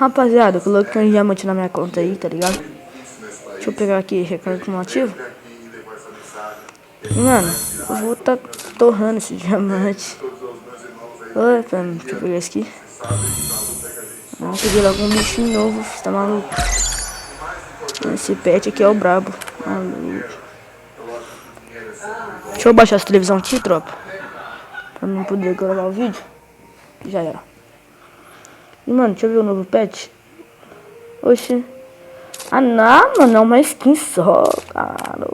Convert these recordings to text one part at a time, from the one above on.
Rapaziada, eu coloquei um diamante na minha conta aí, tá ligado? Deixa eu pegar aqui, recarga cumulativo. Mano, eu vou tá torrando esse diamante. Opa, deixa eu pegar esse aqui. Peguei logo um bichinho novo, você tá maluco? Esse pet aqui é o brabo. Maluco. Deixa eu baixar essa televisão aqui, tropa. Pra não poder gravar o vídeo. Já era. E mano, deixa eu ver o novo pet. Oxi. Ah não, mano, é uma skin só, cara.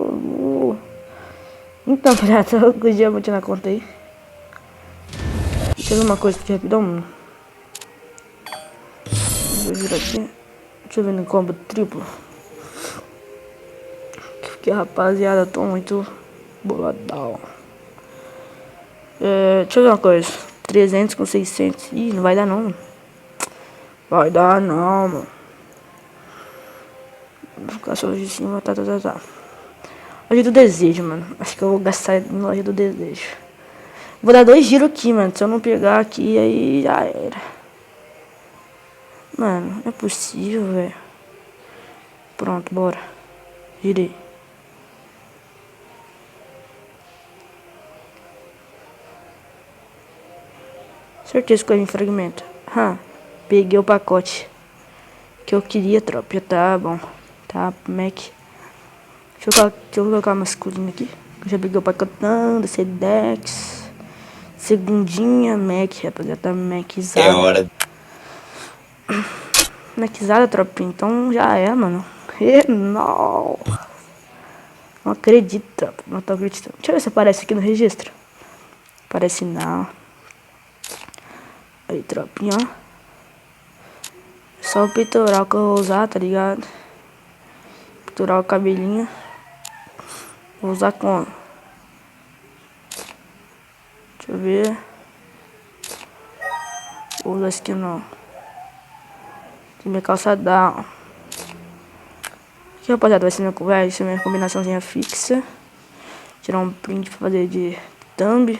Então, já tô com o diamante na conta aí. Deixa eu ver uma coisa aqui rapidão, mano. Vou virar aqui. Deixa eu ver no combo triplo. Porque rapaziada, tô muito boladão. Deixa eu ver uma coisa. 300 com 600. Ih, não vai dar não, mano. Vai dar não, mano. Vou ficar só de cima, tá. Loja do desejo, mano. Acho que eu vou gastar na loja do desejo. Vou dar 2 giros aqui, mano. Se eu não pegar aqui, aí já era. Mano, não é possível, velho. Pronto, bora. Girei. Certeza que eu vim fragmento. Peguei o pacote que eu queria, tropa. Já tá bom. Tá, Mac. Deixa eu colocar uma masculina aqui. Eu já peguei o pacotão da Sedex. Segundinha Mac, rapaziada. Tá Macizada. É hora. Macizada, tropa. Então já é, mano. Não. Não acredito, tropa. Não tô acreditando. Deixa eu ver se aparece aqui no registro. Aparece não. Aí, tropinha, ó. Só o peitoral que eu vou usar, tá ligado? Peitoral, cabelinho. Vou usar com... Deixa eu ver. Vou usar esse aqui não. Aqui minha calçadão. Aqui, rapaziada, vai ser minha combinaçãozinha fixa. Tirar um print pra fazer de thumb.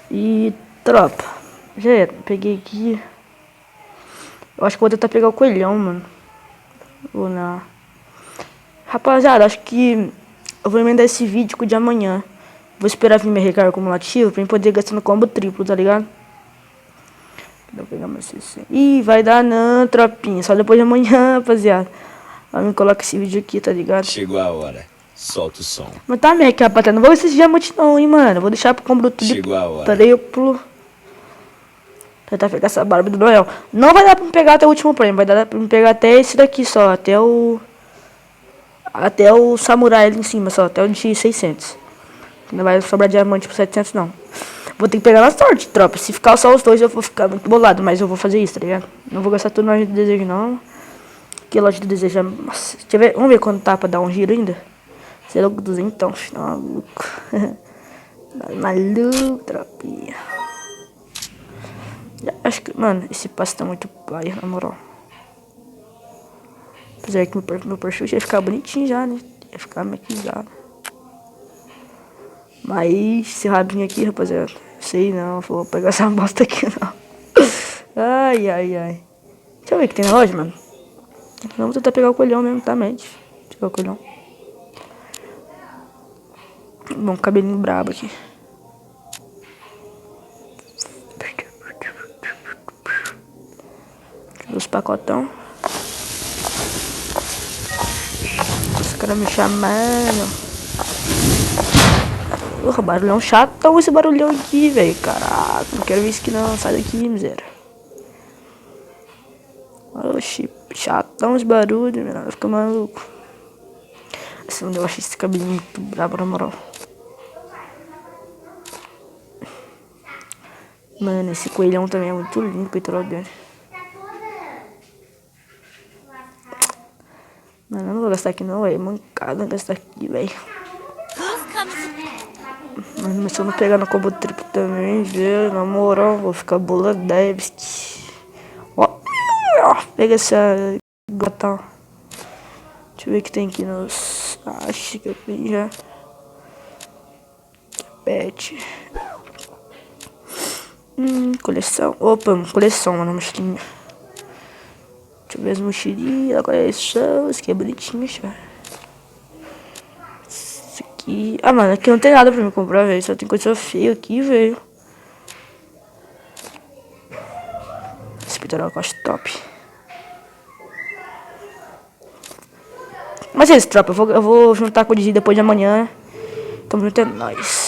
E tropa. Já era. Peguei aqui. Eu acho que vou tentar pegar o coelhão, mano. Ou não. Rapaziada, acho que eu vou emendar esse vídeo com o de amanhã. Vou esperar vir minha recarga acumulativa pra eu poder gastar no combo triplo, tá ligado? Vou pegar mais 60. Ih, vai dar não, tropinha. Só depois de amanhã, rapaziada. Aí me coloca esse vídeo aqui, tá ligado? Chegou a hora. Solta o som. Mas tá, Mac, rapaziada. Não vou ver esse diamante não, hein, mano. Vou deixar pro combo Chegou a hora. triplo. Tentar pegar essa barba do Noel. Não vai dar pra me pegar até o último prêmio. Vai dar pra me pegar até esse daqui só. Até o samurai ali em cima só. Até o de 600. Não vai sobrar diamante por 700 não. Vou ter que pegar na sorte, tropa. Se ficar só os dois eu vou ficar muito bolado. Mas eu vou fazer isso, tá ligado? Não vou gastar tudo na loja do desejo não. Que loja do desejo é... Nossa, deixa eu ver. Vamos ver quanto tá pra dar um giro ainda. Sei lá, 200 então. Maluco. Maluco, tropinha. Acho que, mano, esse passe tá muito paia, na moral. Apesar que meu perfil ia ficar bonitinho já, né? Ia ficar maquizado. Mas esse rabinho aqui, rapaziada, sei não, vou pegar essa bosta aqui não. Ai. Deixa eu ver o que tem na loja, mano. Vamos tentar pegar o colhão mesmo, tá, mente? Pegar o colhão. Bom, cabelinho brabo aqui. Os pacotão. Os caras me chamando. Barulhão chatão esse barulhão aqui, velho. Caraca, não quero ver isso aqui não. Sai daqui, miséria. Oxi, chatão esse barulho, meu. Fica maluco. Eu achei esse cabelinho muito brabo, na moral. Mano, esse coelhão também é muito lindo, o peitoral dele. Mano, eu não vou gastar aqui não, velho. Mancada gastar aqui, velho. Mas se eu não pegar no combo triplo também, velho, na moral, vou ficar boladevski. Ó, pega essa gata. Deixa eu ver o que tem aqui nos... Acho que eu peguei já. Pet. Coleção. Opa, coleção, mano, mochilinha. Deixa eu ver as mochilinhas. Agora é isso. Esse aqui é bonitinho, já. Esse aqui... Ah, mano, aqui não tem nada pra me comprar, velho. Só tem coisa feia aqui, velho. Esse pitaral que eu acho top. Mas é isso, tropa. Eu vou juntar com o Digi depois de amanhã. Tamo junto, é nóis.